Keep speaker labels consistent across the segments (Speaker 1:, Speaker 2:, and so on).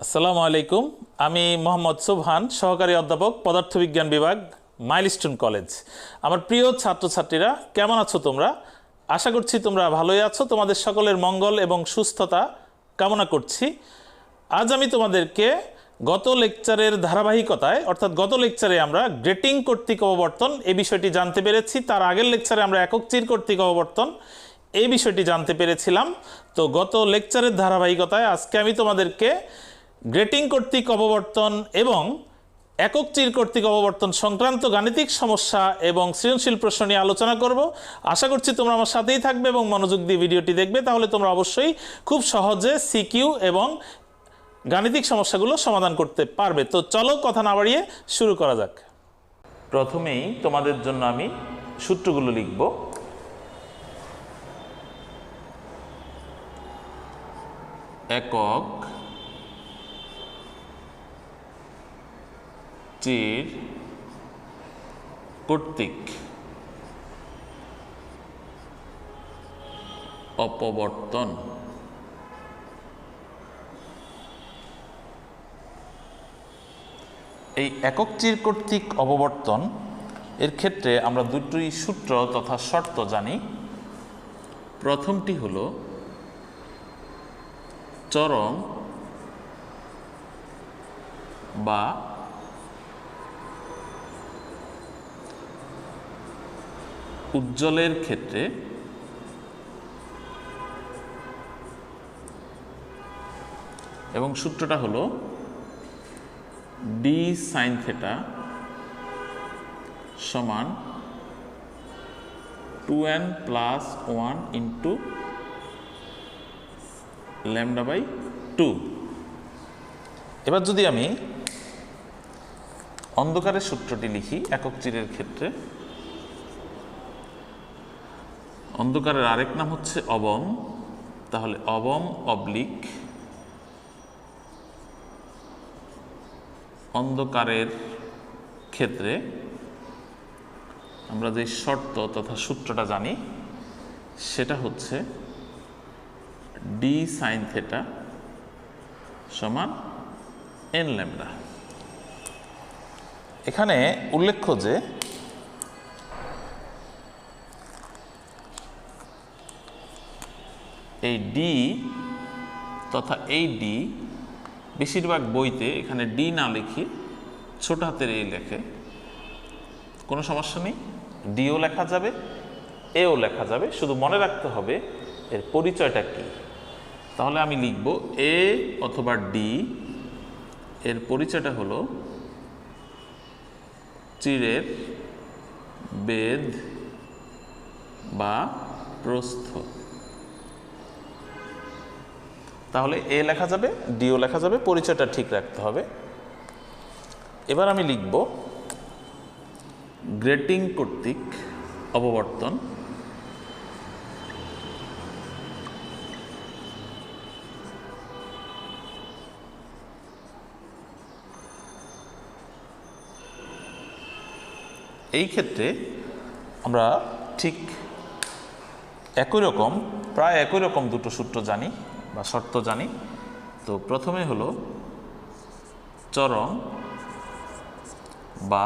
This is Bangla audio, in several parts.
Speaker 1: আসসালামু আলাইকুম। আমি মোহাম্মদ সুবহান, সহকারী অধ্যাপক, পদার্থবিজ্ঞান বিভাগ, মাইলস্টোন কলেজ। আমার প্রিয় ছাত্রছাত্রীরা, কেমন আছো তোমরা? আশা করছি তোমরা ভালোই আছো। তোমাদের সকলের মঙ্গল এবং সুস্থতা কামনা করছি। আজ আমি তোমাদেরকে গত লেকচারের ধারাবাহিকতায়, অর্থাৎ গত লেকচারে আমরা গ্রেটিং কর্তৃক অববর্তন এই বিষয়টি জানতে পেরেছি। তার আগের লেকচারে আমরা একক চির কর্তৃক অববর্তন এই বিষয়টি জানতে পেরেছিলাম। তো গত লেকচারের ধারাবাহিকতায় আজকে আমি তোমাদেরকে গ্রেটিং কর্তৃক অববর্তন এবং একক চির কর্তৃক অববর্তন সংক্রান্ত গাণিতিক সমস্যা এবং সৃজনশীল প্রশ্ন নিয়ে আলোচনা করব। আশা করছি তোমরা আমার সাথেই থাকবে এবং মনোযোগ দিয়ে ভিডিওটি দেখবে, তাহলে তোমরা অবশ্যই খুব সহজে সিকিউ এবং গাণিতিক সমস্যাগুলো সমাধান করতে পারবে। তো চলো কথা না বাড়িয়ে শুরু করা যাক। প্রথমেই তোমাদের জন্য আমি সূত্রগুলো লিখব। একক চির কর্তৃক অপবর্তন। এই একক চির কর্তৃক অপবর্তন এর ক্ষেত্রে আমরা দুটি সূত্র তথা শর্ত জানি। প্রথমটি হলো চরম বা উজ্জ্বলের ক্ষেত্রে এবং সূত্রটা হলো ডি সাইন থেটা সমান 2n + 1 ইন্টু λ/2। এবার যদি আমি অন্ধকারের সূত্রটি লিখি একক চিরের ক্ষেত্রে, অন্ধকারের আরেক নাম হচ্ছে অবম, তাহলে অবম অবলিক অন্ধকারের ক্ষেত্রে আমরা যে শর্ত তথা সূত্রটা জানি সেটা হচ্ছে ডি সাইন থেটা সমান n λ। এখানে উল্লেখ্য যে এই ডি তথা এই ডি বেশিরভাগ বইতে এখানে ডি না লিখি ছোট হাতের এই লেখে, কোনো সমস্যা নেই। ডিও লেখা যাবে, এও লেখা যাবে, শুধু মনে রাখতে হবে এর পরিচয়টা কি। তাহলে আমি লিখব এ অথবা ডি এর পরিচয়টা হলো চিরের বেধ বা প্রস্থ। তাহলে এ লেখা যাবে, ডিও লেখা যাবে, পরিচয়টা ঠিক রাখতে হবে। এবার আমি লিখব গ্রেটিং কর্তৃক অপবর্তন। এই ক্ষেত্রে আমরা ঠিক প্রায় একই রকম দুটো সূত্র জানি বা শর্ত জানি। তো প্রথমে হলো চরম বা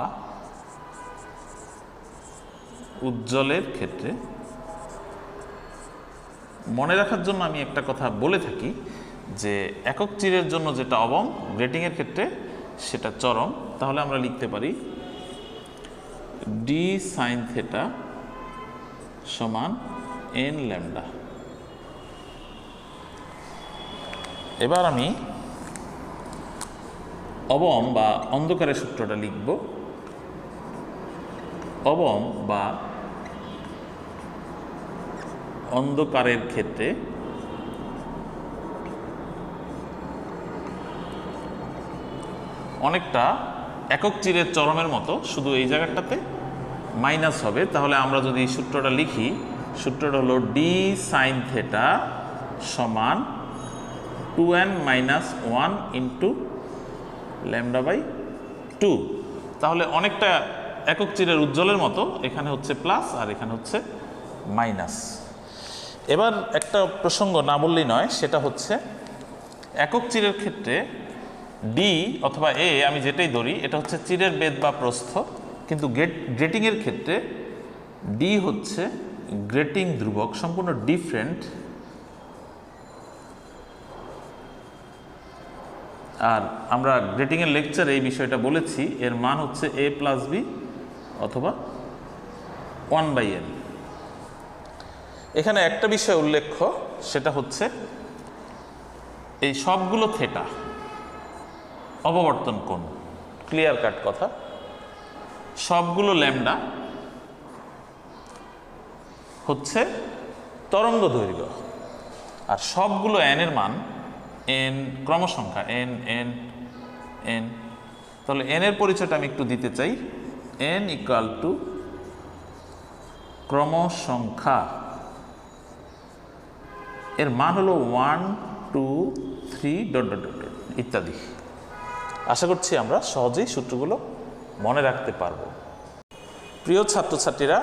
Speaker 1: উজ্জ্বলের ক্ষেত্রে। মনে রাখার জন্য আমি একটা কথা বলে থাকি যে একক চিরের জন্য যেটা অবম, গ্রেটিংয়ের ক্ষেত্রে সেটা চরম। তাহলে আমরা লিখতে পারি ডি সাইন থেটা সমান n λ। এবার আমি অবম বা অন্ধকারের সূত্রটা লিখব। অবম বা অন্ধকারের ক্ষেত্রে অনেকটা একক চিরের চরমের মতো, শুধু এই জায়গাটাতে মাইনাস হবে। তাহলে আমরা যদি সূত্রটা লিখি, সূত্রটা হলো ডি সাইন থেটা সমান 2n - 1 ইন্টু λ/2। তাহলে অনেকটা একক চিরের উজ্জ্বলের মতো, এখানে হচ্ছে প্লাস আর এখানে হচ্ছে মাইনাস। এবার একটা প্রসঙ্গ না বললেই নয়, সেটা হচ্ছে একক চিরের ক্ষেত্রে ডি অথবা এ আমি যেটাই ধরি এটা হচ্ছে চিরের বেদ বা প্রস্থ, কিন্তু গ্রেটিংয়ের ক্ষেত্রে ডি হচ্ছে গ্রেটিং ধ্রুবক, সম্পূর্ণ ডিফারেন্ট। আর আমরা গ্রেটিংয়ের লেকচারে এই বিষয়টা বলেছি, এর মান হচ্ছে a প্লাস বি অথবা 1/n। এখানে একটা বিষয় উল্লেখ্য, সেটা হচ্ছে এই সবগুলো থেটা অপবর্তন কোণ, ক্লিয়ার কাট কথা। সবগুলো ল্যামডা হচ্ছে তরঙ্গ দৈর্ঘ্য, আর সবগুলো n এর মান n ক্রমসংখ্যা n n n। তাহলে n এর পরিচয়টা আমি একটু দিতে চাই। n ইকুয়াল টু ক্রমসংখ্যা, এর মান হলো 1 2 3 ইত্যাদি। আশা করছি আমরা সহজেই সূত্রগুলো মনে রাখতে পারবো। প্রিয় ছাত্রছাত্রীরা,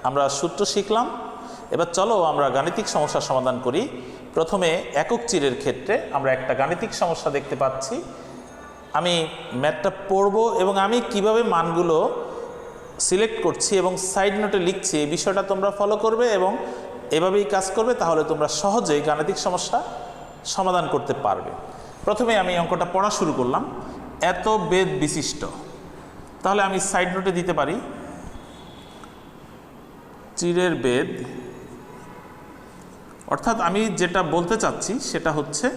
Speaker 1: আমরা সূত্র শিখলাম, এবার চলো আমরা গাণিতিক সমস্যার সমাধান করি। প্রথমে একক চিরের ক্ষেত্রে আমরা একটা গাণিতিক সমস্যা দেখতে পাচ্ছি। আমি ম্যাথটা পড়ব এবং আমি কিভাবে মানগুলো সিলেক্ট করছি এবং সাইড নোটে লিখছি, এই বিষয়টা তোমরা ফলো করবে এবং এভাবেই কাজ করবে, তাহলে তোমরা সহজেই গাণিতিক সমস্যা সমাধান করতে পারবে। প্রথমে আমি অঙ্কটা পড়া শুরু করলাম, এত বেদ বিশিষ্ট। তাহলে আমি সাইড নোটে দিতে পারি চিরের বেদ, অর্থাৎ আমি যেটা বলতে চাচ্ছি সেটা হচ্ছে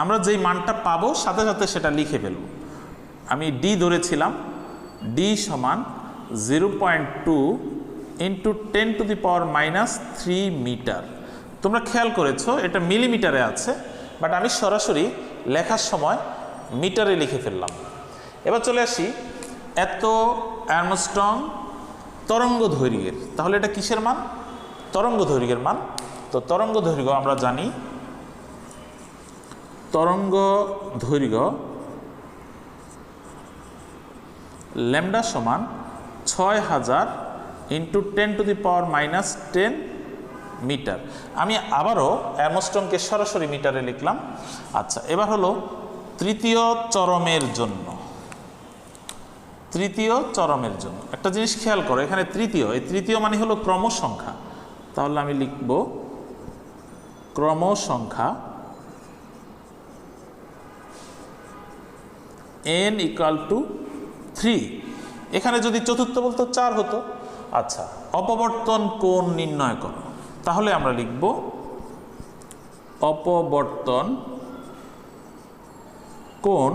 Speaker 1: আমরা যেই মানটা পাবো সাথে সাথে সেটা লিখে ফেলব। আমি ডি ধরেছিলাম, ডি সমান 0.2 ইন্টু 10⁻³ মিটার। তোমরা খেয়াল করেছো এটা মিলিমিটারে আছে, বাট আমি সরাসরি লেখার সময় মিটারে লিখে ফেললাম। এবার চলে আসি এত আর্মস্ট্রং তরঙ্গ দৈর্ঘ্যের। তাহলে এটা কিসের মান? তরঙ্গ দৈর্ঘ্যের মান। তো তরঙ্গ দৈর্ঘ্য আমরা জানি, তরঙ্গ দৈর্ঘ্য ল্যামডা সমান 6000 ইন্টু 10⁻⁻10 মিটার। আমি আবারও আর্মস্ট্রংকে সরাসরি মিটারে লিখলাম। আচ্ছা, এবার হলো তৃতীয় চরমের জন্য। তৃতীয় চরমের জন্য একটা জিনিস খেয়াল করো, এখানে তৃতীয়, এই তৃতীয় মানে হলো ক্রমসংখ্যা। তাহলে আমি লিখব ক্রমসংখ্যা n ইকুয়াল টু 3। এখানে যদি চতুর্থ বলতো 4 হতো। আচ্ছা, অপবর্তন কোণ নির্ণয় করো। তাহলে আমরা লিখব অপবর্তন কোণ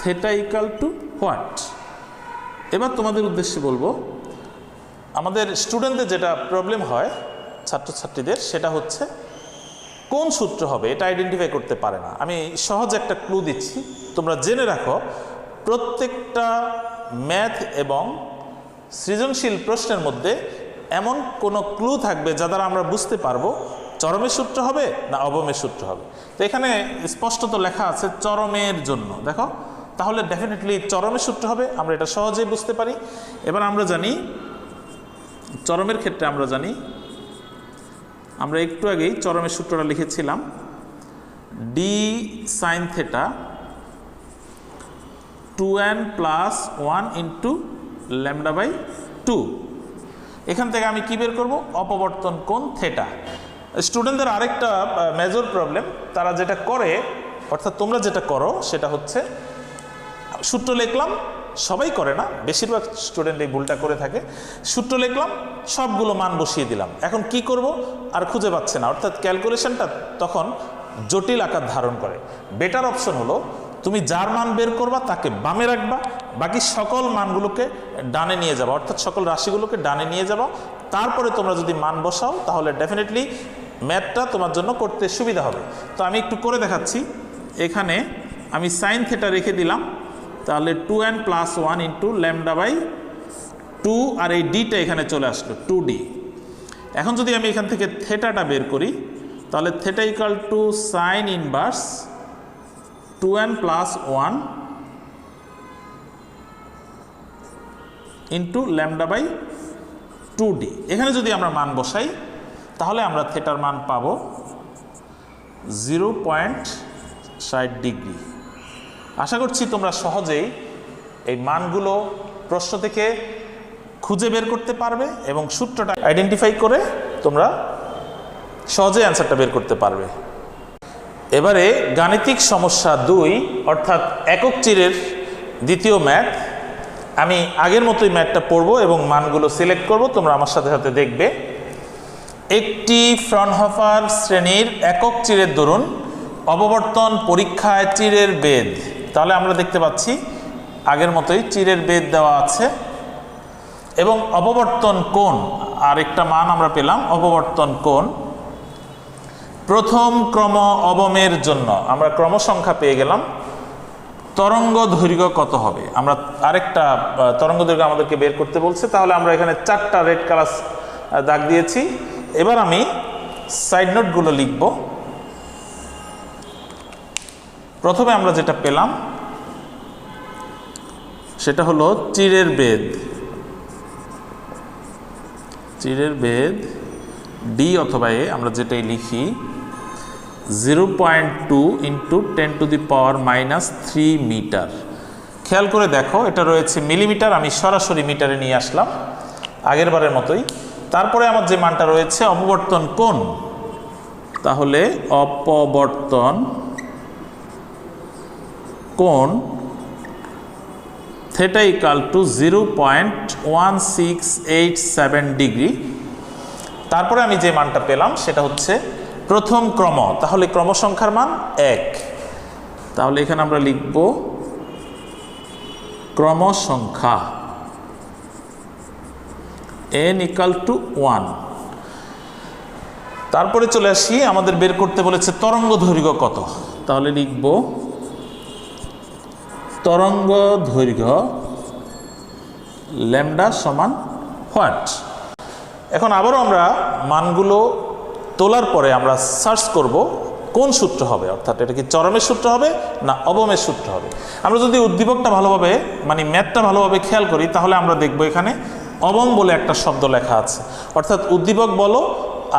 Speaker 1: থেটা ইকুয়াল টু হোয়াট। এবার তোমাদের উদ্দেশ্যে বলবো, আমাদের স্টুডেন্টদের যেটা প্রবলেম হয় ছাত্রছাত্রীদের, সেটা হচ্ছে কোন সূত্র হবে এটা আইডেন্টিফাই করতে পারে না। আমি সহজ একটা ক্লু দিচ্ছি, তোমরা জেনে রাখো, প্রত্যেকটা ম্যাথ এবং সৃজনশীল প্রশ্নের মধ্যে এমন কোনো ক্লু থাকবে যা দ্বারা আমরা বুঝতে পারবো চরমের সূত্র হবে না অবমের সূত্র হবে। তো এখানে স্পষ্টত লেখা আছে চরমের জন্য, দেখো, তাহলে ডেফিনেটলি চরমের সূত্র হবে, আমরা এটা সহজেই বুঝতে পারি। এবার আমরা জানি চরমের ক্ষেত্রে আমরা একটু আগেই চরমের সূত্রটা লিখেছিলাম, D sine theta 2n+1 into λ/2। এখান থেকে আমি কি বের করব? অপবর্তন কোণ থেটা। স্টুডেন্টদের আরেকটা মেজর প্রবলেম, তারা যেটা করে, অর্থাৎ তোমরা যেটা করো সেটা হচ্ছে সূত্র লিখলাম, সবাই করে না, বেশিরভাগ স্টুডেন্ট এই ভুলটা করে থাকে। সূত্র লিখলাম, সবগুলো মান বসিয়ে দিলাম, এখন কি করব আর খুঁজে পাচ্ছে না, অর্থাৎ ক্যালকুলেশনটা তখন জটিল আকার ধারণ করে। বেটার অপশন হলো তুমি যার মান বের করবা তাকে বামে রাখবা, বাকি সকল মানগুলোকে ডানে নিয়ে যাবা, অর্থাৎ সকল রাশিগুলোকে ডানে নিয়ে যাবা। তারপরে তোমরা যদি মান বসাও তাহলে ডেফিনেটলি ম্যাথটা তোমার জন্য করতে সুবিধা হবে। তো আমি একটু করে দেখাচ্ছি। এখানে আমি সাইন থেটা রেখে দিলাম, তাহলে 2n+1 ইন্টু λ/2, আর এই ডিটা এখানে চলে আসলো 2d। এখন যদি আমি এখান থেকে থেটাটা বের করি, তাহলে theta equal to sine inverse 2n+1 into λ/2d। এখানে যদি আমরা মান বসাই তাহলে আমরা থেটার মান পাবো 0.60 আশা করছি তোমরা সহজেই এই মানগুলো প্রশ্ন থেকে খুঁজে বের করতে পারবে এবং সূত্রটা আইডেন্টিফাই করে তোমরা সহজে অ্যান্সারটা বের করতে পারবে। এবারে গাণিতিক সমস্যা 2 অর্থাৎ একক চিরের দ্বিতীয় ম্যাথ। আমি আগের মতোই ম্যাথটা পড়বো এবং মানগুলো সিলেক্ট করব, তোমরা আমার সাথে সাথে দেখবে। একটি ফ্রনহফার শ্রেণীর একক চিরের দরুন অববর্তন পরীক্ষায় চিরের বেদ। তাহলে আমরা দেখতে পাচ্ছি আগের মতোই চিরের বেদ দেওয়া আছে এবং অববর্তন কোণ আরেকটা মান আমরা পেলাম। অববর্তন কোণ প্রথম ক্রম অবমের জন্য আমরা ক্রম সংখ্যা পেয়ে গেলাম। তরঙ্গ দৈর্ঘ্য কত হবে? আমরা আরেকটা তরঙ্গ দৈর্ঘ্য আমাদেরকে বের করতে বলছে, তাহলে আমরা এখানে 4টা রেড কালার দাগ দিয়েছি। এবার আমি সাইড নোটগুলো লিখব। প্রথমে আমরা যেটা পেলাম সেটা হলো চিরের বেদ। চিরের বেদ ডি অথবা এ, আমরা যেটাই লিখি 0.2 × 10⁻³ মিটার। খেয়াল করে দেখো এটা রয়েছে মিলিমিটার, আমি সরাসরি মিটারে নিয়ে আসলাম আগের বারের মতোই। তারপরে আমার যে মানটা রয়েছে অপবর্তন কোণ, তাহলে অপবর্তন কোণ থিটা = 0.1687 তারপরে আমি যে মানটা পেলাম সেটা হচ্ছে প্রথম ক্রম, তাহলে ক্রম সংখ্যার মান 1। তাহলে এখানে আমরা লিখব ক্রম সংখ্যা n = 1। তারপরে চলে আসি, আমাদের বের করতে বলেছে তরঙ্গ দৈর্ঘ্য কত। তাহলে লিখব তরঙ্গ দৈর্ঘ্য ল্যামডা সমান হোয়াট। এখন আবারও আমরা মানগুলো তোলার পরে আমরা সার্চ করব কোন সূত্র হবে, অর্থাৎ এটা কি চরমের সূত্র হবে না অবমের সূত্র হবে। আমরা যদি উদ্দীপকটা ভালোভাবে মানে ম্যাথটা ভালোভাবে খেয়াল করি তাহলে আমরা দেখব এখানে অবম বলে একটা শব্দ লেখা আছে। অর্থাৎ উদ্দীপক বলো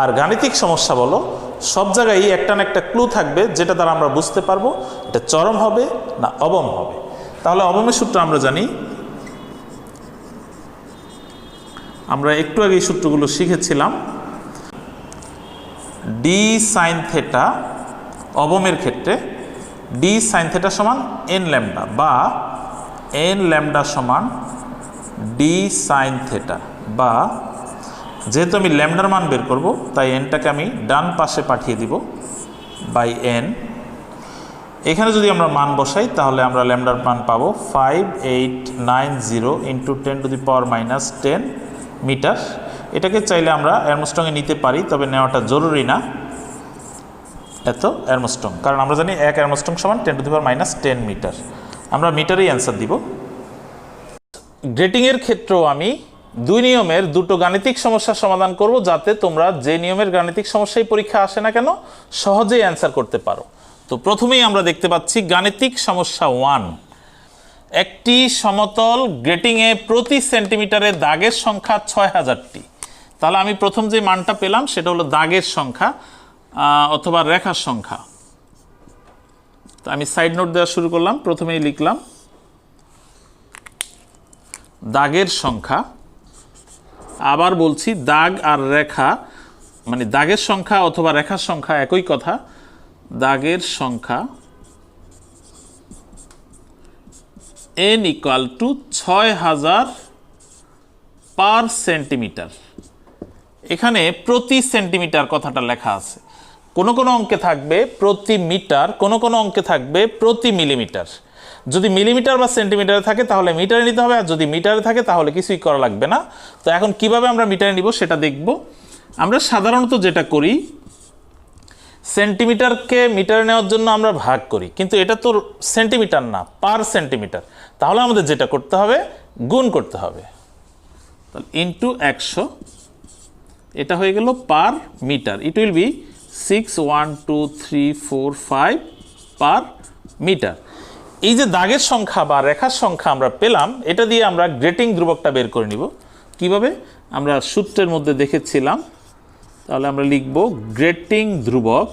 Speaker 1: আর গাণিতিক সমস্যা বলো, সব জায়গায় একটা না একটা ক্লু থাকবে যেটা দ্বারা আমরা বুঝতে পারবো এটা চরম হবে না অবম হবে। তাহলে অবমের সূত্র আমরা জানি, আমরা একটু আগে এই সূত্রগুলো শিখেছিলাম। ডি সাইন থেটা অবমের ক্ষেত্রে ডি সাইন থেটা সমান n ল্যামডা বা n ল্যামডা সমান ডি সাইন থেটা, বা যেহেতু আমি ল্যামডার মান বের করব তাই এনটাকে আমি ডান পাশে পাঠিয়ে দিব বাই n। এখানে যদি আমরা মান বসাই তাহলে আমরা ল্যামডার মান পাবো 5890 × 10⁻10 মিটার। এটাকে চাইলে আমরা অ্যারমস্ট্রংয়ে নিতে পারি, তবে নেওয়াটা জরুরি না এত অ্যারমস্ট্রং, কারণ আমরা জানি 1 অ্যারমস্ট্রং সমান 10⁻10 মিটার। আমরা মিটারেই অ্যান্সার দিব। গ্রেটিংয়ের ক্ষেত্রেও আমি 2 নিয়মের 2টো গাণিতিক সমস্যার সমাধান করব, যাতে তোমরা যে নিয়মের গাণিতিক সমস্যায় পরীক্ষা আসে না কেন সহজেই অ্যান্সার করতে পারো। তো প্রথমেই আমরা দেখতে পাচ্ছি গাণিতিক সমস্যা 1। একটি সমতল গ্রেটিংয়ে প্রতি সেন্টিমিটারে দাগের সংখ্যা 6000টি। তাহলে আমি প্রথম যে মানটা পেলাম সেটা হলো দাগের সংখ্যা অথবা রেখার সংখ্যা। তো আমি সাইড নোট দেওয়া শুরু করলাম। প্রথমেই লিখলাম দাগের সংখ্যা। আবার বলছি দাগ আর রেখা মানে দাগের সংখ্যা অথবা রেখার সংখ্যা একই কথা। দাগের সংখ্যা n = 6000 পার সেন্টিমিটার। এখানে প্রতি সেন্টিমিটার কথাটা লেখা আছে। কোনো কোনো অঙ্কে থাকবে প্রতি মিটার, কোনো কোনো অঙ্কে থাকবে প্রতি মিলিমিটার। যদি মিলিমিটার বা সেন্টিমিটারে থাকে তাহলে মিটারে নিতে হবে, আর যদি মিটারে থাকে তাহলে কিছুই করা লাগবে না। তো এখন কিভাবে আমরা মিটারে নিব সেটা দেখব। আমরা সাধারণত যেটা করি সেন্টিমিটারকে মিটারে নেওয়ার জন্য আমরা ভাগ করি, কিন্তু এটা তো সেন্টিমিটার না, পার সেন্টিমিটার। তাহলে আমাদের যেটা করতে হবে গুণ করতে হবে, তাহলে ইন্টু 100, এটা হয়ে গেল per metre. It will be 61234 per metre. এই যে দাগের সংখ্যা বা রেখার সংখ্যা আমরা পেলাম, এটা দিয়ে আমরা গ্রেটিং ধ্রুবকটা বের করে নিব। কিভাবে? আমরা সূত্রের মধ্যে দেখেছিলাম। তাহলে আমরা লিখব গ্রেটিং ধ্রুবক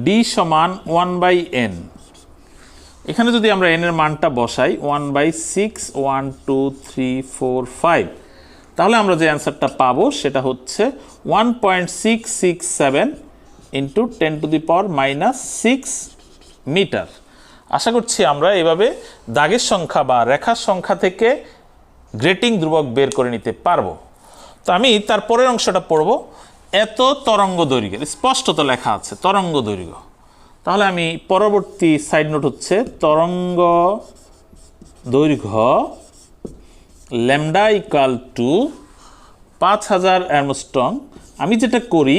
Speaker 1: ডি সমান 1/n। এখানে যদি আমরা n এর মানটা বসাই 1/6 1 2 3 4 5, তাহলে আমরা যে অ্যান্সারটা পাবো সেটা হচ্ছে 1.667 ইন্টু 10⁻⁻6 মিটার। আশা করছি আমরা এভাবে দাগের সংখ্যা বা রেখার সংখ্যা থেকে গ্রেটিং ধ্রুবক বের করে নিতে পারবো। তো আমি তার পরের অংশটা পড়ব। এত তরঙ্গ দৈর্ঘ্যের, স্পষ্টত লেখা আছে তরঙ্গ দৈর্ঘ্য, তাহলে আমি পরবর্তী সাইড নোট হচ্ছে তরঙ্গ দৈর্ঘ্য ল্যামডা ইকুয়াল টু 5000 অ্যারমস্ট্রং। আমি যেটা করি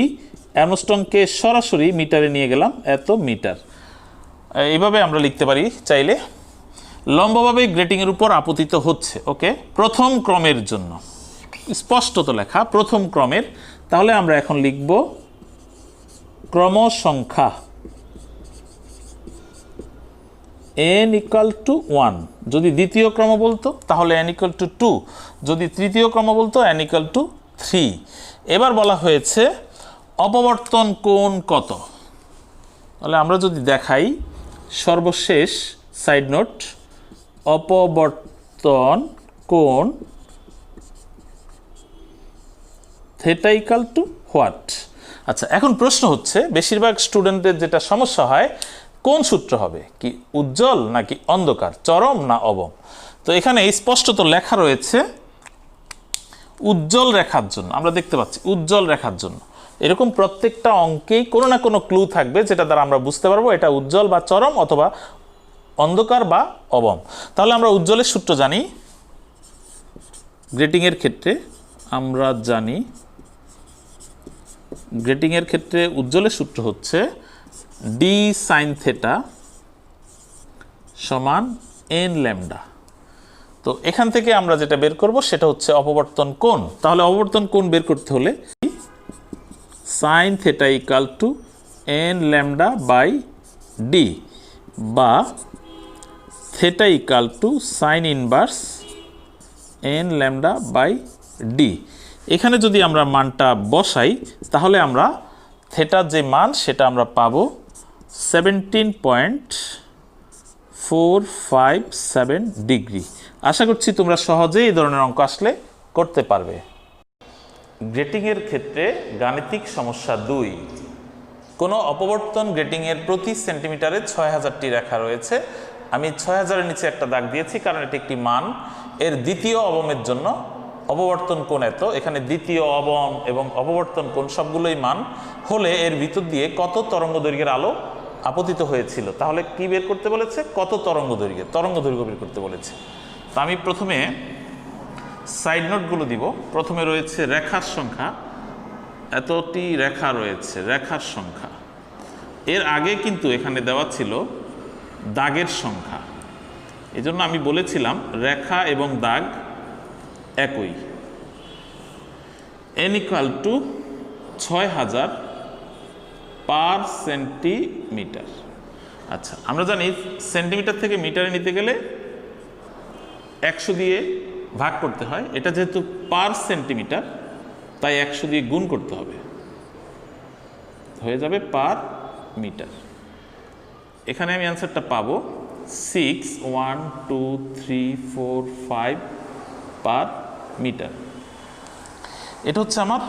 Speaker 1: অ্যারমস্ট্রংকে সরাসরি মিটারে নিয়ে গেলাম, এত মিটার। এইভাবে আমরা লিখতে পারি চাইলে। লম্বভাবে গ্রেটিংয়ের উপর আপতিত হচ্ছে, ওকে, প্রথম ক্রমের জন্য স্পষ্টত লেখা প্রথম ক্রমের। তাহলে আমরা এখন লিখব ক্রম সংখ্যা n ইকুয়াল টু 1। যদি দ্বিতীয় ক্রম বলতো তাহলে n ইকুয়াল টু 2, যদি তৃতীয় ক্রম বলতো n ইকুয়াল টু 3। এবার বলা হয়েছে অপবর্তন কোণ কত। তাহলে আমরা যদি দেখাই সর্বশেষ সাইড নোট, অপবর্তন কোণ থিটা ইকুয়াল টু হোয়াট। আচ্ছা, এখন প্রশ্ন হচ্ছে বেশিরভাগ স্টুডেন্টদের যেটা সমস্যা হয়, কোন সূত্র হবে, কি উজ্জ্বল নাকি অন্ধকার, চরম না অবম। তো এখানে স্পষ্টত লেখা রয়েছে উজ্জ্বল রেখার জন্য। আমরা দেখতে পাচ্ছি উজ্জ্বল রেখার জন্য এরকম প্রত্যেকটা অঙ্কেই কোনো না কোনো ক্লু থাকবে যেটা দ্বারা আমরা বুঝতে পারবো এটা উজ্জ্বল বা চরম অথবা অন্ধকার বা অবম। তাহলে আমরা উজ্জ্বলের সূত্র জানি। গ্রেটিংয়ের ক্ষেত্রে আমরা জানি, গ্রেটিংয়ের ক্ষেত্রে উজ্জ্বলের সূত্র হচ্ছে ডি সাইন থেটা সমান এন ল্যামডা। তো এখান থেকে আমরা যেটা বের করব সেটা হচ্ছে অপবর্তন কোণ। তাহলে অপবর্তন কোণ বের করতে হলে sine theta equal to n lambda by d, বা theta equal to sine inverse n lambda by d. এখানে যদি আমরা মানটা বসাই তাহলে আমরা থেটার যে মান সেটা আমরা পাবো 17.457 ডিগ্রি। আশা করছি তোমরা সহজেই এই ধরনের অঙ্ক আসলে করতে পারবে। গ্রেটিংয়ের ক্ষেত্রে গাণিতিক সমস্যা 2। কোনো অপবর্তন গ্রেটিংয়ের প্রতি সেন্টিমিটারে 6000টি রেখা রয়েছে। আমি 6000-এর নিচে একটা দাগ দিয়েছি কারণ এটি একটি মান। এর দ্বিতীয় অবমের জন্য অপবর্তন কোণ এত। এখানে দ্বিতীয়, অবম এবং অপবর্তন কোণ সবগুলোই মান হলে এর ভিতর দিয়ে কত তরঙ্গ দৈর্ঘ্যের আলো আপতিত হয়েছিল। তাহলে কি বের করতে বলেছে, কত তরঙ্গ দৈর্ঘ্য বের করতে বলেছে। তা আমি প্রথমে সাইড নোটগুলো দিব। প্রথমে রয়েছে রেখার সংখ্যা, এতটি রেখা রয়েছে, রেখার সংখ্যা। এর আগে কিন্তু এখানে দেওয়া ছিল দাগের সংখ্যা, এজন্য আমি বলেছিলাম রেখা এবং দাগ একই। n ইকুয়াল টু 6000 পার সেন্টিমিটার। আচ্ছা, আমরা জানি সেন্টিমিটার থেকে মিটারে নিতে গেলে 100 দিয়ে ভাগ করতে হয়। এটা যেহেতু পার সেন্টিমিটার তাই 100 দিয়ে গুণ করতে হবে, হয়ে যাবে পার মিটার। এখানে আমি অ্যান্সারটা পাবো 6 1 2 3 4 5 পার মিটার। এটা হচ্ছে আমার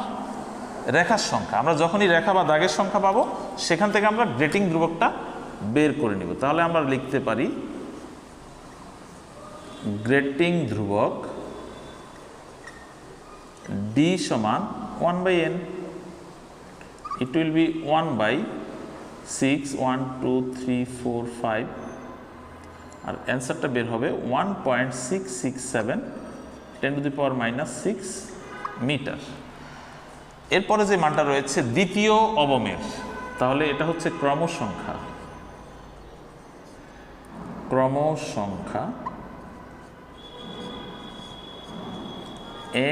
Speaker 1: রেখার সংখ্যা। আমরা যখনই রেখা বা দাগের সংখ্যা পাবো সেখান থেকে আমরা গ্রেটিং ধ্রুবকটা বের করে নিব। তাহলে আমরা লিখতে পারি গ্রেটিং ধ্রুবক ডি সমান 1/n। ইট উইল বি 1/6 1 2 3 4 5, আর অ্যান্সারটা বের হবে 1.667 10⁻⁻6 মিটার। এরপরে যে মানটা রয়েছে দ্বিতীয় অবমের, তাহলে এটা হচ্ছে ক্রম সংখ্যা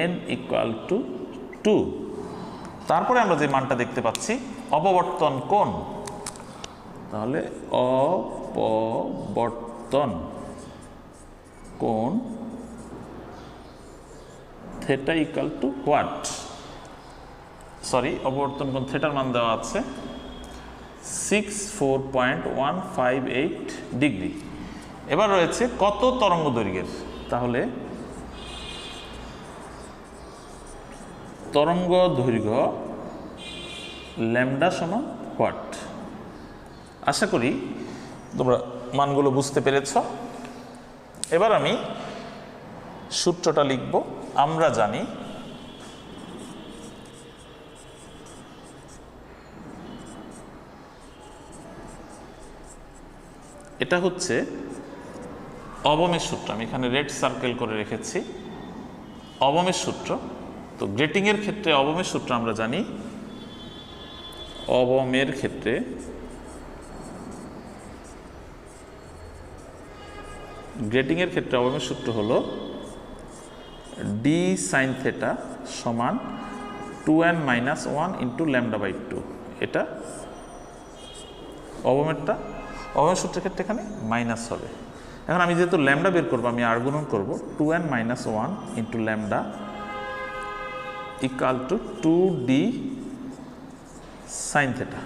Speaker 1: n ইকুয়াল টু 2। তারপরে আমরা যে মানটা দেখতে পাচ্ছি অপবর্তন কোণ, তাহলে অপবর্তন কোণ theta equal to what. Sorry, অপবর্তন কোণ থেটার মান দেওয়া আছে 64.158 ডিগ্রি। এবার রয়েছে কত তরঙ্গ দৈর্ঘ্যের, তাহলে তরঙ্গ দৈর্ঘ্য ল্যামডা সমান হোয়াট। আশা করি তোমরা মানগুলো বুঝতে পেরেছ। এবার আমি সূত্রটা লিখব। আমরা জানি এটা হচ্ছে অবমের সূত্র, আমি এখানে রেড সার্কেল করে রেখেছি অবমের সূত্র। তো গ্রেটিংয়ের ক্ষেত্রে অবমের সূত্র আমরা জানি, অবমের ক্ষেত্রে গ্রেটিংয়ের ক্ষেত্রে অবমের সূত্র হলো ডি সাইন থেটা সমান 2n - 1 ইন্টু λ/2। এটা অবমেরটা, অবমের সূত্রের ক্ষেত্রে এখানে মাইনাস হবে। এখন আমি যেহেতু ল্যামডা বের করবো, আমি আর গুণন করবো 2n - 1 into lambda equal to 2d sine theta.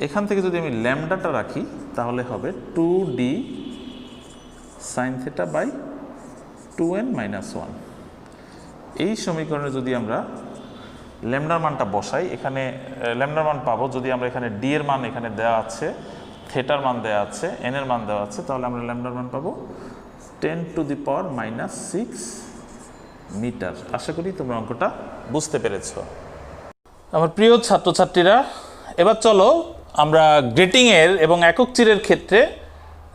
Speaker 1: এখান থেকে যদি আমি ল্যামডাটা রাখি তাহলে হবে 2d sine theta by 2n - 1। এই সমীকরণে যদি আমরা ল্যামডার মানটা বসাই, এখানে ল্যামডার মান পাবো, যদি আমরা এখানে ডি এর মান এখানে দেওয়া আছে, থেটার মান দেওয়া আছে, এন এর মান দেওয়া আছে, তাহলে আমরা ল্যামডার মান পাবো 10⁻⁻6 মিটার। আশা করি তোমরা অঙ্কটা বুঝতে পেরেছ। আমার প্রিয় ছাত্রছাত্রীরা, এবার চলো আমরা গ্রেটিংয়ের এবং একক চিরের ক্ষেত্রে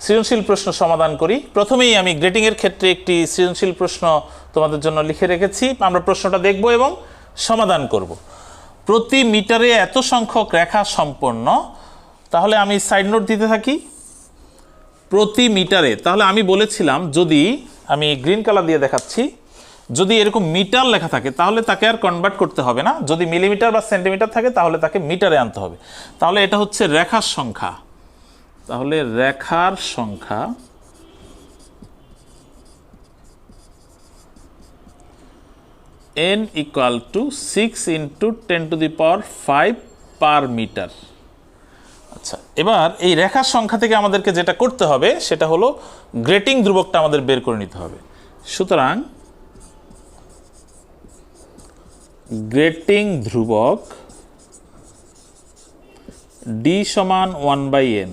Speaker 1: সৃজনশীল প্রশ্ন সমাধান করি। প্রথমেই আমি গ্রেটিংয়ের ক্ষেত্রে একটি সৃজনশীল প্রশ্ন তোমাদের জন্য লিখে রেখেছি। আমরা প্রশ্নটা দেখব এবং সমাধান করব। প্রতি মিটারে এত সংখ্যক রেখা সম্পন্ন, তাহলে আমি সাইড নোট দিতে থাকি। প্রতি মিটারে, তাহলে আমি বলেছিলাম যদি আমি গ্রিন কালার দিয়ে দেখাচ্ছি, যদি এরকম মিটার লেখা থাকে তাহলে তাকে আর কনভার্ট করতে হবে না, যদি মিলিমিটার বা সেন্টিমিটার থাকে তাহলে তাকে মিটারে আনতে হবে। তাহলে এটা হচ্ছে রেখার সংখ্যা, তাহলে রেখার সংখ্যা n equal to 6 into 10⁵ per metre. আচ্ছা, এবার এই রেখার সংখ্যা থেকে আমাদেরকে যেটা করতে হবে সেটা হলো গ্রেটিং ধ্রুবকটা আমাদের বের করে নিতে হবে। সুতরাং গ্রেটিং ধ্রুবক ডি সমান 1/n,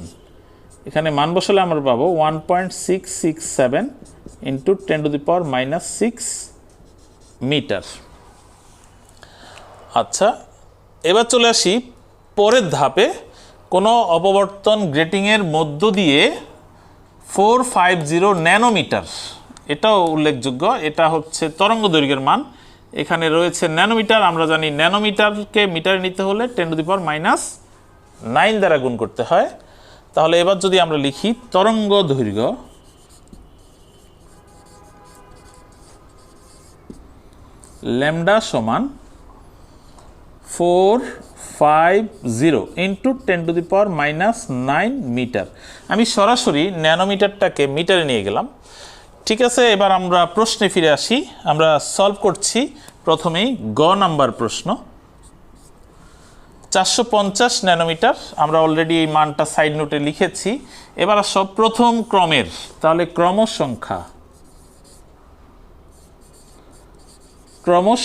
Speaker 1: এখানে মান বসালে আমরা পাবো 1.667 ইন্টু 10⁻⁻6 মিটার। আচ্ছা, এবার চলে আসি পরের ধাপে। কোনো অপবর্তন গ্রেটিংয়ের মধ্য দিয়ে 450 ন্যানোমিটার, এটাও উল্লেখযোগ্য, এটা হচ্ছে তরঙ্গ দৈর্ঘ্যের মান। এখানে রয়েছে ন্যানোমিটার, আমরা জানি ন্যানোমিটারকে মিটারে নিতে হলে 10⁻⁹ দ্বারা গুণ করতে হয়। তাহলে এবার যদি আমরা লিখি তরঙ্গ দৈর্ঘ্য ল্যামডা সমান 450 ইন্টু 10⁻⁹ মিটার। আমি সরাসরি ন্যানোমিটারটাকে মিটারে নিয়ে গেলাম। ঠিক আছে, এবার আমরা প্রশ্নে ফিরে আসি। আমরা সলভ করছি প্রথমেই গ নাম্বার প্রশ্ন। 450 ন্যানোমিটার, আমরা অলরেডি এই মানটা সাইড নোটে লিখেছি। এবার সব প্রথম ক্রমের, তাহলে ক্রম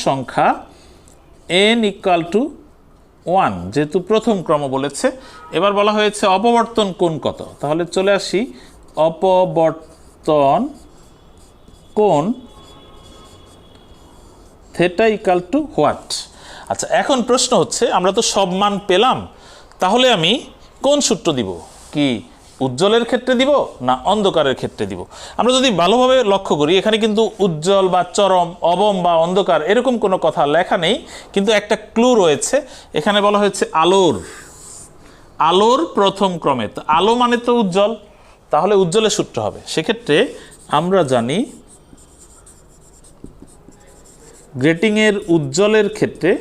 Speaker 1: সংখ্যা n ইকুয়াল টু 1, যেহেতু প্রথম ক্রম বলেছে। এবার বলা হয়েছে অপবর্তন কোণ কত, তাহলে চলে আসি অপবর্তন কোণ থেটা ইকুয়াল টু হোয়াট। আচ্ছা, এখন প্রশ্ন হচ্ছে আমরা তো সব মান পেলাম, তাহলে আমি কোন সূত্র দিব, কি উজ্জ্বলের ক্ষেত্রে দিব না অন্ধকারের ক্ষেত্রে দিব? আমরা যদি ভালোভাবে লক্ষ্য করি, এখানে কিন্তু উজ্জ্বল বা চরম, অবম বা অন্ধকার এরকম কোনো কথা লেখা নেই, কিন্তু একটা ক্লু রয়েছে। এখানে বলা হয়েছে আলোর প্রথম ক্রমে, তো আলো মানে তো উজ্জ্বল, তাহলে উজ্জ্বলের সূত্র হবে। সেক্ষেত্রে আমরা জানি গ্রেটিংয়ের উজ্জ্বলের ক্ষেত্রে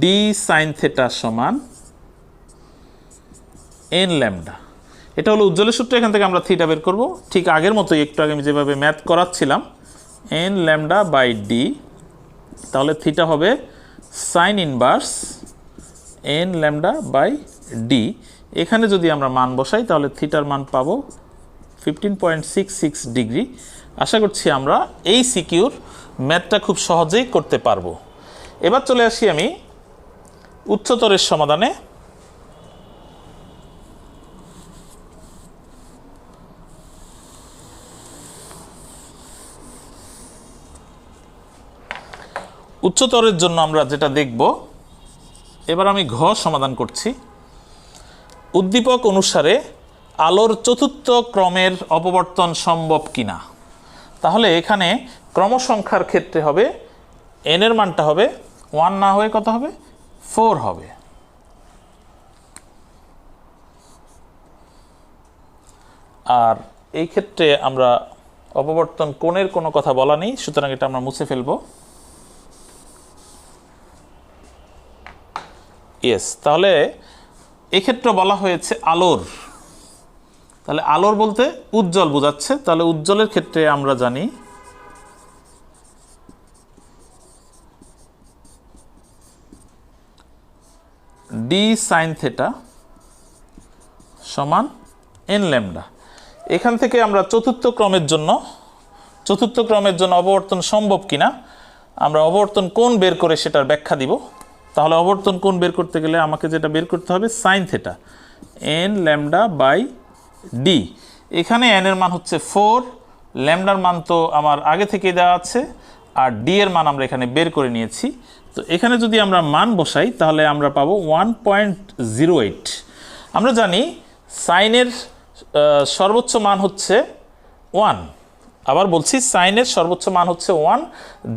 Speaker 1: ডি সাইন থেটা সমান n ল্যামডা। এটা হলো উজ্জ্বলের সূত্র। এখান থেকে আমরা থিটা বের করব, ঠিক আগের মতোই, একটু আগে আমি যেভাবে ম্যাথ করাচ্ছিলাম, n ল্যামডা বাই ডি। তাহলে থিটা হবে sine inverse n lambda by d. এখানে যদি আমরা মান বসাই তাহলে থিটার মান পাবো 15.66 ডিগ্রি। আশা করছি আমরা এই সিকিউর ম্যাথটা খুব সহজেই করতে পারবো। এবার চলে আসি আমি উচ্চতরের সমাধানে। উচ্চতরের জন্য আমরা যেটা দেখব, এবার আমি ঘ সমাধান করছি। উদ্দীপক অনুসারে আলোর চতুর্থ ক্রমের অপবর্তন সম্ভব কিনা। তাহলে এখানে ক্রমসংখ্যার ক্ষেত্রে হবে n এর মানটা হবে 1 না হয়ে কত হবে, 4 হবে। আর এই ক্ষেত্রে আমরা অপবর্তন কোণের কোনো কথা বলা নেই, সুতরাং এটা আমরা মুছে ফেলবো। ইয়েস, তাহলে এক্ষেত্রে বলা হয়েছে আলোর, তাহলে আলোর বলতে উজ্জ্বল বোঝাচ্ছে। তাহলে উজ্জ্বলের ক্ষেত্রে আমরা জানি ডি সাইন থেটা সমান এন ল্যামডা। এখান থেকে আমরা চতুর্থ ক্রমের জন্য অপবর্তন সম্ভব কিনা আমরা অপবর্তন কোণ বের করে সেটার ব্যাখ্যা দিব। তাহলে অপবর্তন কোণ বের করতে গেলে আমাকে যেটা বের করতে হবে sine theta n lambda by d. এখানে এন এর মান হচ্ছে 4, ল্যামডার মান তো আমার আগে থেকে দেওয়া আছে, আর ডি এর মান আমরা এখানে বের করে নিয়েছি। তো এখানে যদি আমরা মান বসাই তাহলে আমরা পাবো 1.08। আমরা জানি সাইনের সর্বোচ্চ মান হচ্ছে 1। আবার বলছি সাইনের সর্বোচ্চ মান হচ্ছে 1।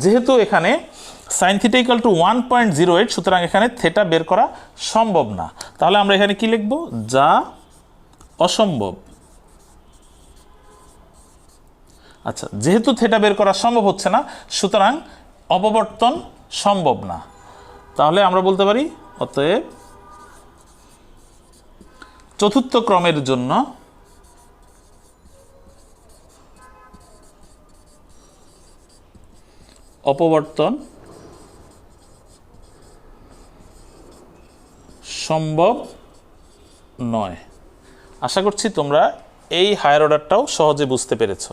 Speaker 1: যেহেতু এখানে সাইন থিটা ইকুয়াল টু 1.08, সুতরাং এখানে থেটা বের করা সম্ভব না। তাহলে আমরা এখানে কি লিখব, যা অসম্ভব। আচ্ছা, যেহেতু থেটা বের করা সম্ভব হচ্ছে না, সুতরাং অপবর্তন সম্ভব না। তাহলে আমরা বলতে পারি অতএব চতুর্থ ক্রমের জন্য অপবর্তন সম্ভব নয়। আশা করছি তোমরা এই হায়ার অর্ডারটাও সহজে বুঝতে পেরেছ।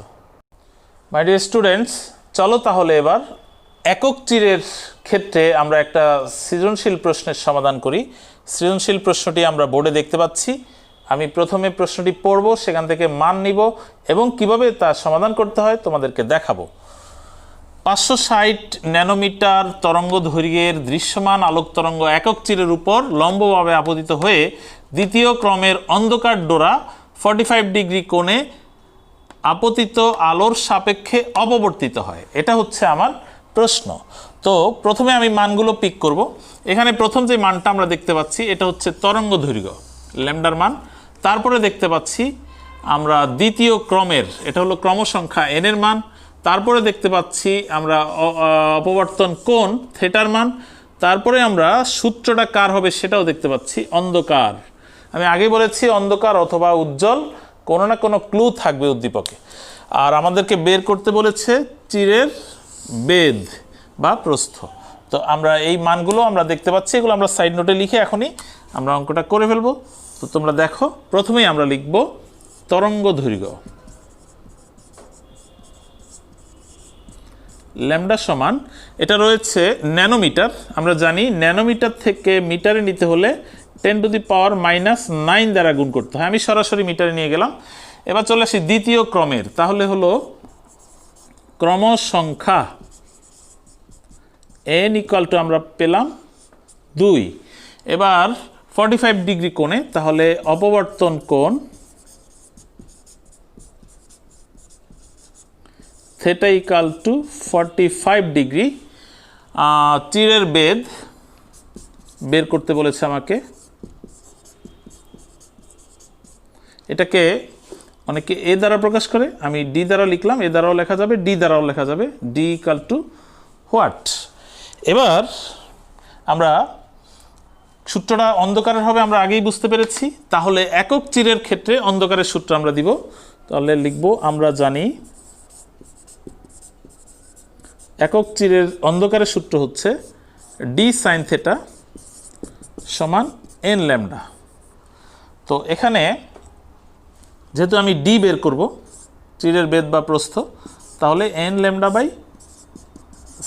Speaker 1: মাই ডিয়ার স্টুডেন্টস, চলো তাহলে এবার একক চিরের ক্ষেত্রে আমরা একটা সৃজনশীল প্রশ্নের সমাধান করি। সৃজনশীল প্রশ্নটি আমরা বোর্ডে দেখতে পাচ্ছি। আমি প্রথমে প্রশ্নটি পড়ব, সেখান থেকে মান নিব এবং কিভাবে তা সমাধান করতে হয় তোমাদেরকে দেখাবো। 560 ন্যানোমিটার তরঙ্গ দৈর্ঘ্যের দৃশ্যমান আলোক তরঙ্গ একক চিরের উপর লম্বভাবে আপতিত হয়ে দ্বিতীয় ক্রমের অন্ধকার ডোরা 45 ডিগ্রি কোণে আপতিত আলোর সাপেক্ষে অপবর্তিত হয়। এটা হচ্ছে আমার প্রশ্ন। তো প্রথমে আমি মানগুলো পিক করব। এখানে প্রথম যে মানটা আমরা দেখতে পাচ্ছি এটা হচ্ছে তরঙ্গ দৈর্ঘ্য ল্যামডার মান। তারপরে দেখতে পাচ্ছি আমরা দ্বিতীয় ক্রমের, এটা হলো ক্রমসংখ্যা এন এর মান। তারপরে দেখতে পাচ্ছি আমরা অপবর্তন কোণ থেটার মান। তারপরে আমরা সূত্রটা কার হবে সেটাও দেখতে পাচ্ছি, অন্ধকার। আমি আগে বলেছি অন্ধকার অথবা উজ্জ্বল, কোনো না কোনো ক্লু থাকবে উদ্দীপকে। আর আমাদেরকে বের করতে বলেছে চিরের বেধ বা প্রস্থ। তো আমরা এই মানগুলো আমরা দেখতে পাচ্ছি, এগুলো আমরা সাইড নোটে লিখে এখনই আমরা অঙ্কটা করে ফেলবো। তো তোমরা দেখো, প্রথমেই আমরা লিখব তরঙ্গ দৈর্ঘ্য ল্যামডা সমান, এটা রয়েছে ন্যানোমিটার। আমরা জানি ন্যানোমিটার থেকে মিটারে নিতে হলে 10⁻⁹ দ্বারা গুণ করতে হয়। আমি সরাসরি মিটারে নিয়ে গেলাম। এবার চলে আসি দ্বিতীয় ক্রমের, তাহলে হলো ক্রমসংখ্যা n ইকুয়াল টু আমরা পেলাম 2। এবার 45 ডিগ্রি কোণে, তাহলে অপবর্তন কোণ থেটা ইকুয়াল টু 45 ডিগ্রি। চিরের বেধ বের করতে বলেছে আমাকে। এটাকে অনেকে এ দ্বারা প্রকাশ করে, আমি ডি দ্বারা লিখলাম। এ দ্বারাও লেখা যাবে, ডি দ্বারাও লেখা যাবে। D equal to what. এবার আমরা সূত্রটা অন্ধকারের হবে, আমরা আগেই বুঝতে পেরেছি। তাহলে একক চিরের ক্ষেত্রে অন্ধকারের সূত্র আমরা দিব। তাহলে লিখব, আমরা জানি একক চিরের অন্ধকারের সূত্র হচ্ছে ডি সাইন থেটা সমান এন ল্যামডা। তো এখানে যেহেতু আমি ডি বের করব, তীরের বেদ বা প্রস্থ, তাহলে n lambda by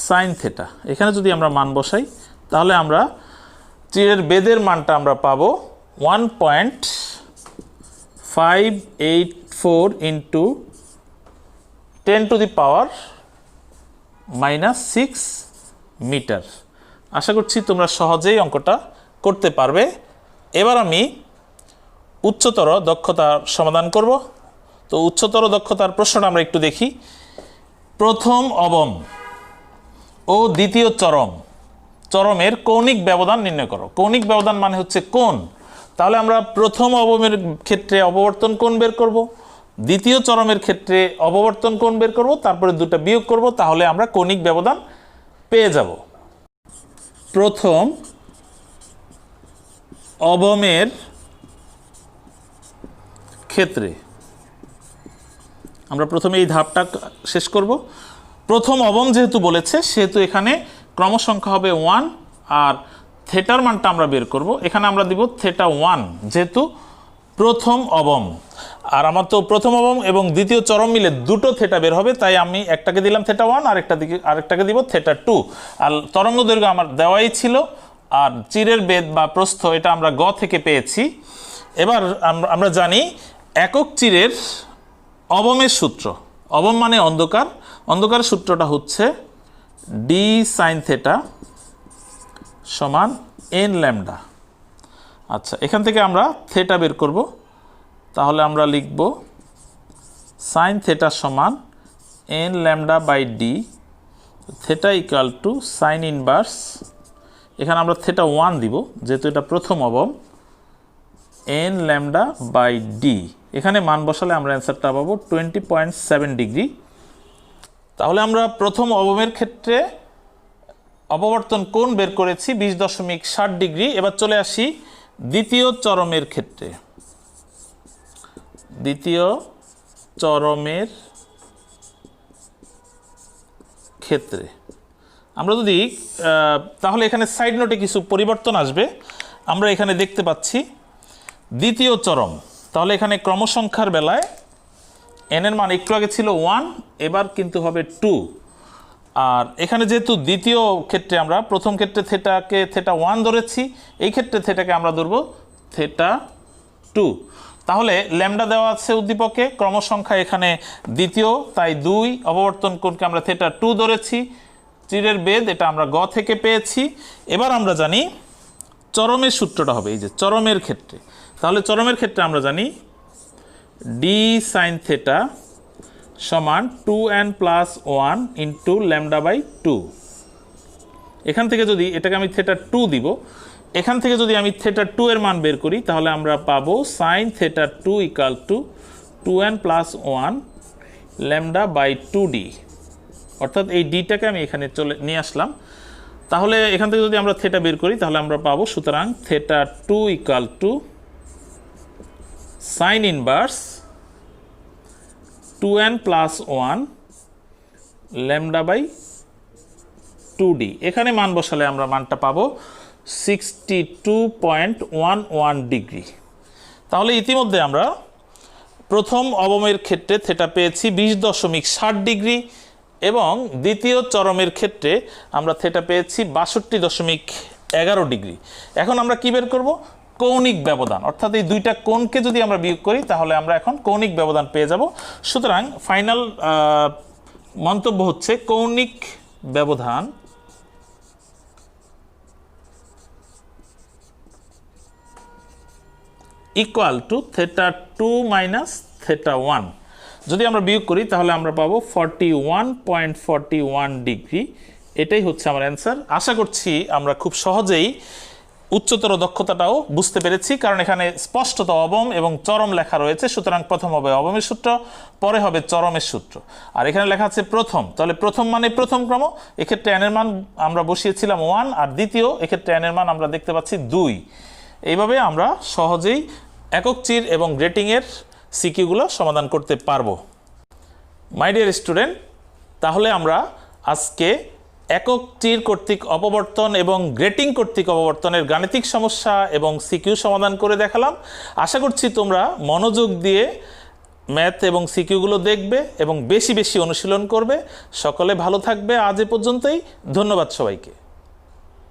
Speaker 1: sine theta. এখানে যদি আমরা মান বসাই তাহলে আমরা তীরের বেদের মানটা আমরা পাবো 1.584 ইন্টু 10⁻⁻6 মিটার। আশা করছি তোমরা সহজেই অঙ্কটা করতে পারবে। এবার আমি উচ্চতর দক্ষতার সমাধান করব। তো উচ্চতর দক্ষতার প্রশ্নটা আমরা একটু দেখি। প্রথম অবম ও দ্বিতীয় চরমের কৌণিক ব্যবধান নির্ণয় করো। কৌণিক ব্যবধান মানে হচ্ছে কোণ। তাহলে আমরা প্রথম অবমের ক্ষেত্রে অপবর্তন কোণ বের করব, দ্বিতীয় চরমের ক্ষেত্রে অপবর্তন কোণ বের করব, তারপরে দুটো বিয়োগ করব, তাহলে আমরা কৌণিক ব্যবধান পেয়ে যাব। প্রথম অবমের ক্ষেত্রে আমরা প্রথমে এই ধাপটা শেষ করব। প্রথম অবম যেহেতু বলেছে সেহেতু এখানে ক্রমসংখ্যা হবে 1 আর থেটার মানটা আমরা বের করব। এখানে আমরা দিব থেটা 1 যেহেতু প্রথম অবম। আর আমার তো প্রথম অবম এবং দ্বিতীয় চরম মিলে দুটো থেটা বের হবে, তাই আমি একটাকে দিলাম থেটা 1 আর আরেকটাকে দিব থেটা 2। আর তরঙ্গ দৈর্ঘ্য আমার দেওয়াই ছিল, আর চিরের বেদ বা প্রস্থ এটা আমরা গ থেকে পেয়েছি। এবার আমরা জানি একক চিরের অবমের সূত্র, অবম মানে অন্ধকার, অন্ধকারের সূত্রটা হচ্ছে ডি সাইন থেটা সমান এন ল্যামডা। আচ্ছা, এখান থেকে আমরা থেটা বের করব, তাহলে আমরা লিখব সাইন থেটা সমান n lambda by d, theta equal to sine inverse, এখানে আমরা থেটা 1 দিব যেহেতু এটা প্রথম অবম, এন ল্যামডা বাই ডি। এখানে মান বসালে আমরা অ্যান্সারটা পাবো 20.7 ডিগ্রি। তাহলে আমরা প্রথম অবমের ক্ষেত্রে অপবর্তন কোণ বের করেছি 20.7 ডিগ্রি। এবার চলে আসি দ্বিতীয় চরমের ক্ষেত্রে। দ্বিতীয় চরমের ক্ষেত্রে আমরা যদি তাহলে এখানে সাইড নোটে কিছু পরিবর্তন আসবে। আমরা এখানে দেখতে পাচ্ছি দ্বিতীয় চরম, তাহলে এখানে ক্রমসংখ্যার বেলায় এন এর মান একটু আগে ছিল 1, এবার কিন্তু হবে 2। আর এখানে যেহেতু দ্বিতীয় ক্ষেত্রে আমরা প্রথম ক্ষেত্রে থেটাকে থেটা 1 ধরেছি, এই ক্ষেত্রে থেটাকে আমরা ধরব থেটা 2। তাহলে ল্যামডা দেওয়া আছে উদ্দীপকে, ক্রমসংখ্যা এখানে দ্বিতীয়, তাই 2, অপবর্তন কোণকে আমরা থেটা 2 ধরেছি, চিরের বেদ এটা আমরা গ থেকে পেয়েছি। এবার আমরা জানি চরমের সূত্রটা হবে এই যে চরমের ক্ষেত্রে। তাহলে চরমের ক্ষেত্রে আমরা জানি ডি সাইন থেটা সমান 2n+1 ইন্টু ল্যামডা বাই 2। এখান থেকে যদি এটাকে আমি থেটা 2 দিব, এখান থেকে যদি আমি থেটা 2 এর মান বের করি তাহলে আমরা পাবো sine theta 2 equal to 2n+1 lambda by 2d, অর্থাৎ এই ডিটাকে আমি এখানে নিয়ে আসলাম। তাহলে এখান থেকে যদি আমরা থেটা বের করি তাহলে আমরা পাবো সুতরাং theta 2 equal to sine inverse 2n+1 lambda by 2d। এখানে মান বসালে আমরা মানটা পাবো 62.11 ডিগ্রি। তাহলে ইতিমধ্যে আমরা প্রথম অবমের ক্ষেত্রে থেটা পেয়েছি 20.7 ডিগ্রি এবং দ্বিতীয় চরমের ক্ষেত্রে আমরা থেটা পেয়েছি 62.11 ডিগ্রি। এখন আমরা কি বের করব? কৌণিক ব্যবধান, অর্থাৎ এই দুইটা কোণকে যদি আমরা বিয়োগ করি তাহলে আমরা এখন কৌণিক ব্যবধান পেয়ে যাব। সুতরাং ফাইনাল মন্তব্য হচ্ছে কৌণিক ব্যবধান equal to theta 2 minus theta 1। যদি আমরা বিয়োগ করি তাহলে আমরা পাবো 41.41 ডিগ্রি। এটাই হচ্ছে আমার অ্যান্সার। আশা করছি আমরা খুব সহজেই উচ্চতর দক্ষতাটাও বুঝতে পেরেছি, কারণ এখানে স্পষ্টত অবম এবং চরম লেখা রয়েছে। সুতরাং প্রথম হবে অবমের সূত্র, পরে হবে চরমের সূত্র। আর এখানে লেখা আছে প্রথম, তাহলে প্রথম মানে প্রথম ক্রম, এক্ষেত্রে এন এর মান আমরা বসিয়েছিলাম 1, আর দ্বিতীয় এক্ষেত্রে এন এর মান আমরা দেখতে পাচ্ছি 2। এইভাবে আমরা সহজেই একক চির এবং গ্রেটিংয়ের সিকিউগুলো সমাধান করতে পারবো। মাই ডিয়ার স্টুডেন্ট, তাহলে আমরা আজকে একক টির কর্তৃক অপবর্তন এবং গ্রেটিং কর্তৃক অপবর্তনের গাণিতিক সমস্যা এবং সিকিউ সমাধান করে দেখালাম। আশা করছি তোমরা মনোযোগ দিয়ে ম্যাথ এবং সিকিউগুলো দেখবে এবং বেশি বেশি অনুশীলন করবে। সকলে ভালো থাকবে। আজ এ পর্যন্তই। ধন্যবাদ সবাইকে।